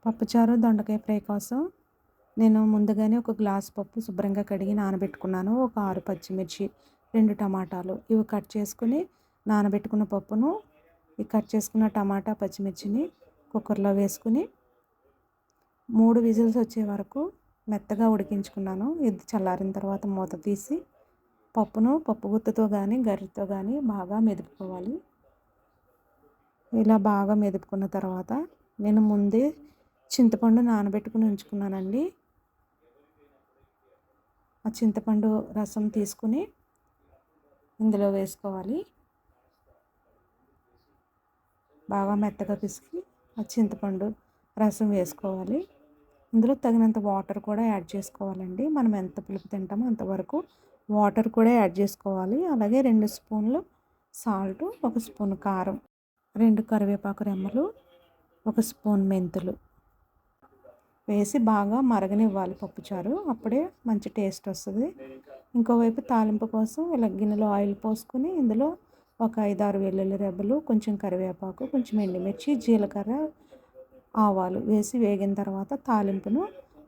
పప్పుచారు దొండకాయ ఫ్రై కోసం నేను ముందుగానే ఒక గ్లాస్ పప్పు శుభ్రంగా కడిగి నానబెట్టుకున్నాను. ఒక 6 పచ్చిమిర్చి, 2 టమాటాలు ఇవి కట్ చేసుకుని నానబెట్టుకున్న పప్పును ఈ కట్ చేసుకున్న టమాటా, పచ్చిమిర్చిని కుక్కర్లో వేసుకుని 3 విజిల్స్ వచ్చే వరకు మెత్తగా ఉడికించుకున్నాను. ఇది చల్లారిన తర్వాత మూత తీసి పప్పును పప్పు గుత్తితో కానీ గరిటెతో కానీ బాగా మెదుపుకోవాలి. ఇలా బాగా మెదుపుకున్న తర్వాత నేను ముందే చింతపండు నానబెట్టుకుని ఉంచుకున్నానండి. ఆ చింతపండు రసం తీసుకుని ఇందులో వేసుకోవాలి. బాగా మెత్తగా పిసికి ఆ చింతపండు రసం వేసుకోవాలి. ఇందులో తగినంత వాటర్ కూడా యాడ్ చేసుకోవాలండి. మనం ఎంత పులుపు తింటామో అంతవరకు వాటర్ కూడా యాడ్ చేసుకోవాలి. అలాగే 2 స్పూన్లు సాల్ట్, 1 స్పూన్ కారం, 2 కరివేపాకు రెమ్మలు, 1 స్పూన్ మెంతులు వేసి బాగా మరగనివ్వాలి పప్పుచారు. అప్పుడే మంచి టేస్ట్ వస్తుంది. ఇంకోవైపు తాలింపు కోసం ఇలా గిన్నెలో ఆయిల్ పోసుకొని ఇందులో ఒక 5-6 వెల్లుల్లి రెబ్బలు, కొంచెం కరివేపాకు, కొంచెం ఎండుమిర్చి, జీలకర్ర, ఆవాలు వేసి వేగిన తర్వాత తాలింపును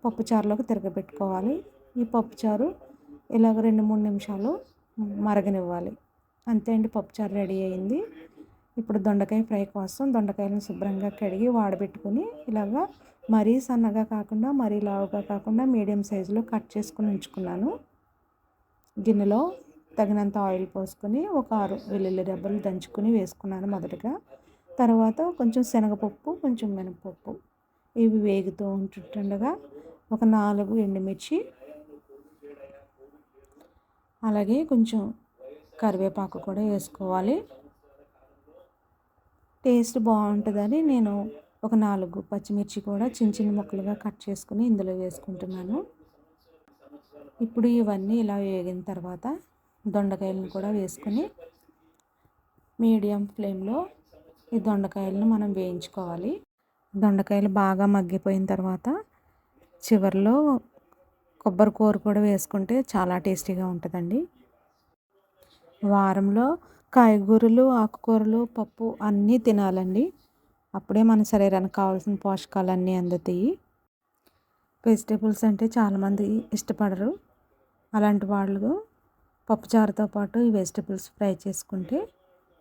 పప్పుచారులోకి తిరగబెట్టుకోవాలి. ఈ పప్పుచారు ఇలాగ 2-3 నిమిషాలు మరగనివ్వాలి. అంతే అండి, పప్పుచారు రెడీ అయింది. ఇప్పుడు దొండకాయ ఫ్రై కోసం దొండకాయలను శుభ్రంగా కడిగి వాడబెట్టుకుని ఇలాగా మరీ సన్నగా కాకుండా మరీ లావుగా కాకుండా మీడియం సైజులో కట్ చేసుకుని ఉంచుకున్నాను. గిన్నెలో తగినంత ఆయిల్ పోసుకొని ఒక 6 వెల్లుల్లి రెబ్బలు దంచుకుని వేసుకున్నాను మొదటగా. తర్వాత కొంచెం శనగపప్పు, కొంచెం మినపప్పు ఇవి వేగుతూ ఉంటుండగా ఒక 4 ఎండుమిర్చి, అలాగే కొంచెం కరివేపాకు కూడా వేసుకోవాలి. టేస్ట్ బాగుంటుందని నేను ఒక 4 పచ్చిమిర్చి కూడా చిన్న చిన్న ముక్కలుగా కట్ చేసుకుని ఇందులో వేసుకుంటున్నాను. ఇప్పుడు ఇవన్నీ ఇలా వేగిన తర్వాత దొండకాయలను కూడా వేసుకొని మీడియం ఫ్లేమ్లో ఈ దొండకాయలను మనం వేయించుకోవాలి. దొండకాయలు బాగా మగ్గిపోయిన తర్వాత చివరిలో కొబ్బరి కూర కూడా వేసుకుంటే చాలా టేస్టీగా ఉంటుందండి. వారంలో కాయగూరలు, ఆకుకూరలు, పప్పు అన్నీ తినాలండి. అప్పుడే మన శరీరానికి కావాల్సిన పోషకాలన్నీ అందుతాయి. వెజిటేబుల్స్ అంటే చాలామంది ఇష్టపడరు. అలాంటి వాళ్ళు పప్పుచారుతో పాటు ఈ వెజిటేబుల్స్ ఫ్రై చేసుకుంటే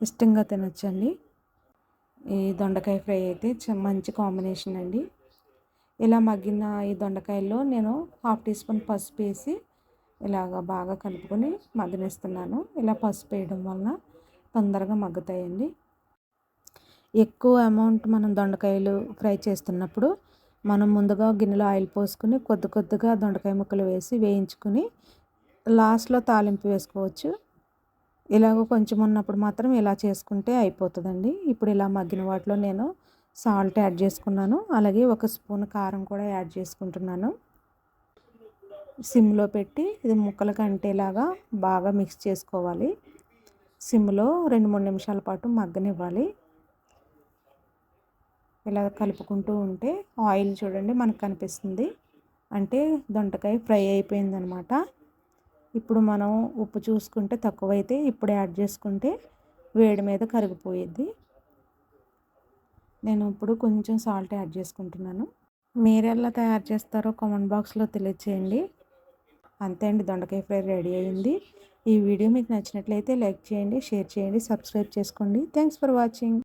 ఇష్టంగా తినొచ్చండి. ఈ దొండకాయ ఫ్రై అయితే మంచి కాంబినేషన్ అండి. ఇలా మగ్గిన ఈ దొండకాయల్లో నేను 1/2 టీ స్పూన్ పసుపు వేసి ఇలాగ బాగా కలుపుకొని మగ్గనిస్తున్నాను. ఇలా పసుపు వేయడం వలన తొందరగా మగ్గుతాయండి. ఎక్కువ అమౌంట్ మనం దొండకాయలు ఫ్రై చేస్తున్నప్పుడు మనం ముందుగా గిన్నెలో ఆయిల్ పోసుకుని కొద్ది కొద్దిగా దొండకాయ ముక్కలు వేసి వేయించుకుని లాస్ట్లో తాలింపు వేసుకోవచ్చు. ఇలాగ కొంచెం ఉన్నప్పుడు మాత్రం ఇలా చేసుకుంటే అయిపోతుందండి. ఇప్పుడు ఇలా మగ్గిన వాటిలో నేను సాల్ట్ యాడ్ చేసుకున్నాను. అలాగే 1 స్పూన్ కారం కూడా యాడ్ చేసుకుంటున్నాను. సిమ్లో పెట్టి ఇది ముక్కలకు అంటేలాగా బాగా మిక్స్ చేసుకోవాలి. సిమ్లో 2-3 నిమిషాల పాటు మగ్గనివ్వాలి. ఇలా కలుపుకుంటూ ఉంటే ఆయిల్ చూడండి మనకు కనిపిస్తుంది, అంటే దొండకాయ ఫ్రై అయిపోయిందనమాట. ఇప్పుడు మనం ఉప్పు చూసుకుంటే తక్కువైతే ఇప్పుడు యాడ్ చేసుకుంటే వేడి మీద కరిగిపోయిద్ది. నేను ఇప్పుడు కొంచెం సాల్ట్ యాడ్ చేసుకుంటున్నాను. మీరు ఎలా తయారు చేస్తారో కామెంట్ బాక్స్లో తెలియచేయండి. అంతే అండి, దొండకాయ ఫ్రై రెడీ అయింది. ఈ వీడియో మీకు నచ్చినట్లయితే లైక్ చేయండి, షేర్ చేయండి, సబ్స్క్రైబ్ చేసుకోండి. Thanks for watching.